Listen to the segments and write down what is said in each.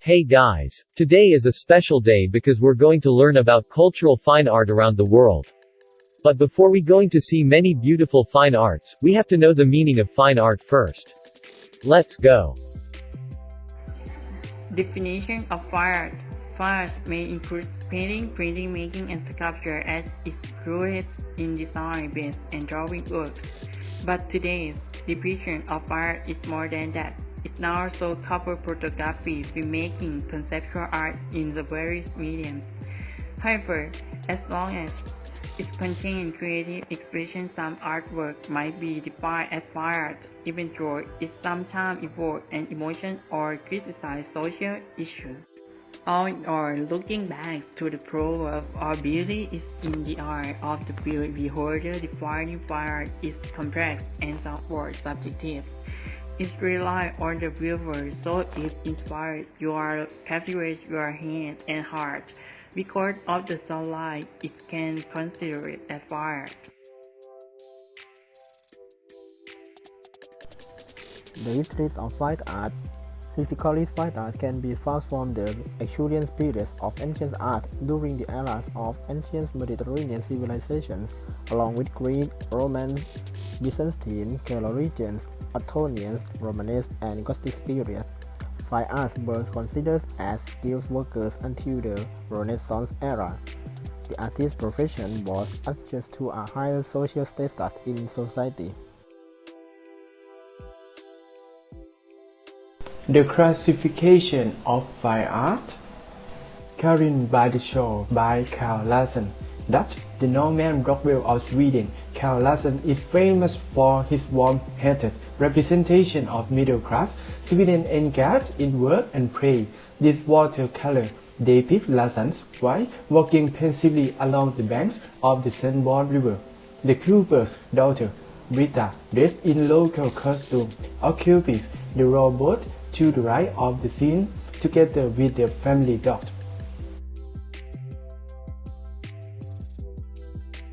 Hey guys! Today is a special day because we're going to learn about cultural fine art around the world. But before we going to see many beautiful fine arts, we have to know the meaning of fine art first. Let's go. Definition of fine art. Fine art may include painting, printing, making, and sculpture as its roots in design-based and drawing works. But today's definition of fine art is more than that. It now also covers photography, filmmaking, conceptual art in the various mediums. However, as long as it contains creative expression, some artwork might be defined as fine art, even though it sometimes evokes an emotion or criticizes social issues. All in all, looking back to the proof of beauty is in the eye of the beholder. Defining fine art is complex and somewhat subjective. It relies on the viewer, so it inspires your captivates your hand and heart. Because of the sunlight, it can consider it as fire. The history of fine art. Physically, fine art can be found from the Acheulean period of ancient art during the eras of ancient Mediterranean civilizations, along with Greek, Roman, Byzantine, Carolingian, Ottonian, Romanesque, and Gothic periods. Fine arts were considered as skilled workers until the Renaissance era. The artist's profession was adjusted to a higher social status in society. The classification of fine art. Karin by the Shore by Carl Larsson. Dutch, the Norman Rockwell of Sweden. Carl Larsson is famous for his warm-hearted representation of middle-class Sweden engaged in work and play. This watercolor depicts Larsson's wife walking pensively along the banks of the Sunborn River. The Cooper's daughter, Britta, dressed in local costume, occupies the rowboat to the right of the scene together with their family dog.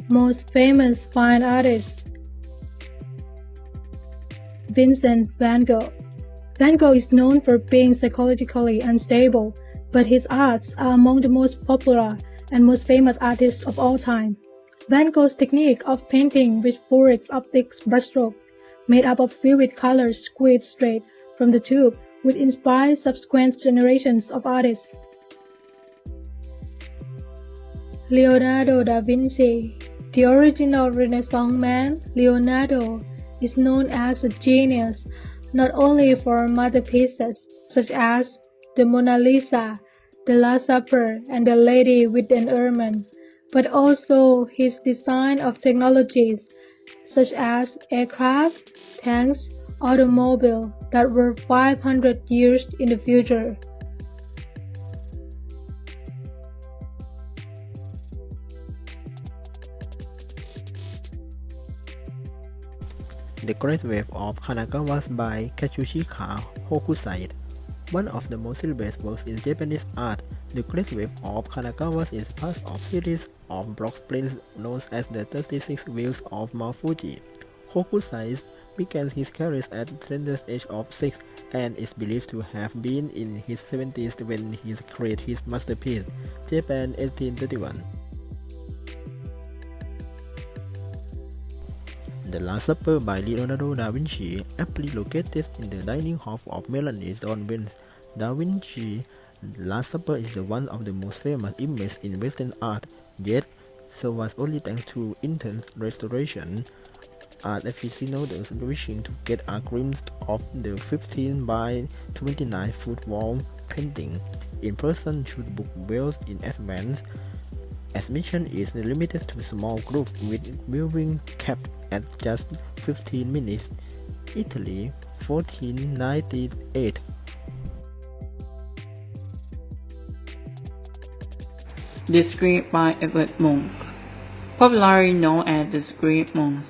Most famous fine artist. Vincent van Gogh. Van Gogh is known for being psychologically unstable, but his arts are among the most popular and most famous artists of all time. Van Gogh's technique of painting with fluid optics brushstroke, made up of vivid colors squeezed straight from the tube, would inspire subsequent generations of artists. Leonardo da Vinci. The original Renaissance man, Leonardo, is known as a genius not only for masterpieces such as the Mona Lisa, the Last Supper, and the Lady with an Ermine, but also his design of technologies such as aircraft, tanks, automobiles that were 500 years in the future. The Great Wave of Kanagawa by Katsushika Hokusai. One of the most celebrated works in Japanese art, the Great Wave of Kanagawa is part of a series of block prints known as the 36 Wheels of Mount Fuji. Hokusai began his career at the tender age of 6 and is believed to have been in his 70s when he created his masterpiece, Japan 1831. The Last Supper by Leonardo da Vinci, aptly located in the dining hall of Melanie Donbin. Da Vinci, The Last Supper is one of the most famous images in Western art, yet so was only thanks to intense restoration. Art aficionados wishing to get a glimpse of the 15 by 29 foot wall painting in person should book well in advance. Admission is limited to small groups with viewing capped at just 15 minutes. Italy, 1498. The Script by Edvard Munch. Popularly known as the Script Monk,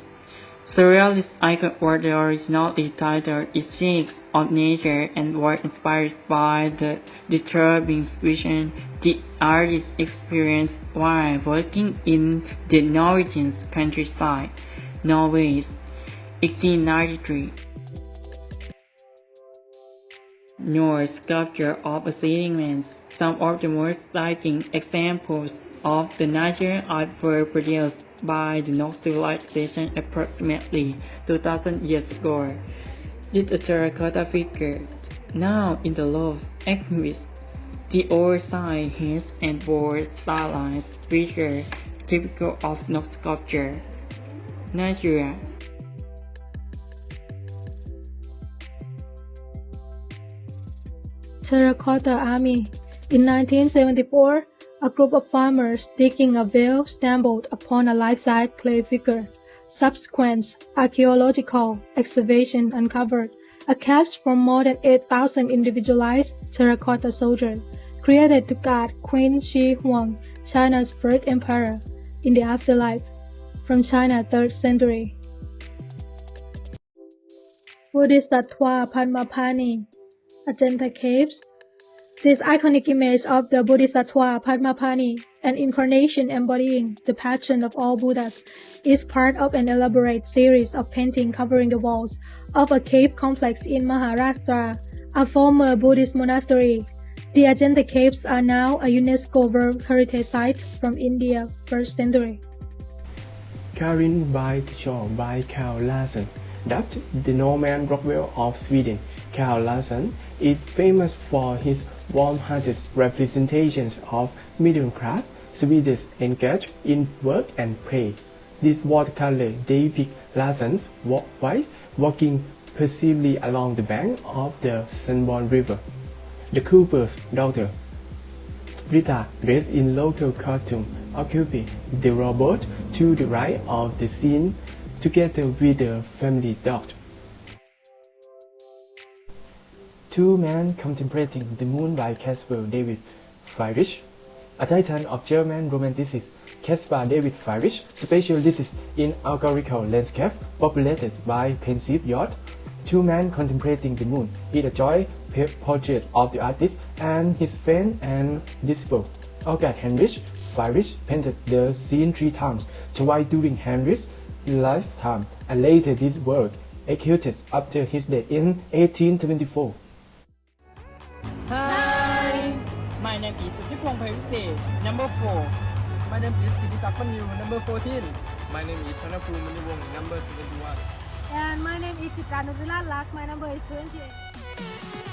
surrealist icon or the originally titled Aesthetics of Nature and were inspired by the disturbing vision the artist experienced while working in the Norwegian countryside, Norway, 1893. nor sculpture of a sitting man. Some of the most striking examples of the natural art were produced by the Nok civilization approximately 2,000 years ago. This a terracotta figure, now in the Louvre exhibit. The oversized head and bold stylized feature typical of Nok sculpture. Nigeria. Terracotta Army. In 1974, a group of farmers digging a well stumbled upon a life-size clay figure. Subsequent archaeological excavation uncovered a cast from more than 8,000 individualized terracotta soldiers created to guard Queen Shi Huang, China's first emperor, in the afterlife. From China, 3rd century. Bodhisattva Padmapani, Ajanta Caves. This iconic image of the Bodhisattva Padmapani, an incarnation embodying the patron of all Buddhas, is part of an elaborate series of paintings covering the walls of a cave complex in Maharashtra, a former Buddhist monastery. The Ajanta Caves are now a UNESCO World Heritage Site from India, 1st century. Carried by the Shore by Carl Larsson. Dubbed the Norman Rockwell of Sweden, Carl Larsson is famous for his warm-hearted representations of middle-class Swedes engaged in work and play. This watercolor depicts Larsson's wife walking passively along the bank of the Sunborn River. The cooper's daughter, Rita, dressed in local costume, occupies the rowboat to the right of the scene, together with the family dog. Two Men Contemplating the Moon by Caspar David Friedrich. A titan of German Romanticism, Caspar David Friedrich specializes in allegorical landscape populated by pensive yachts. Two Men Contemplating the Moon is a joint portrait of the artist and his friend and disciple. August Heinrich Friedrich painted the scene 3 times, twice during Heinrich's lifetime, and later this work executed after his death in 1824. Hi, my name is Sutipong Payuse, number 4. My name is Pidisakpanyu, number 14. My name is Thanapu Maniwong, number 71. And my name is Chitranuvila Lak, my number is 28.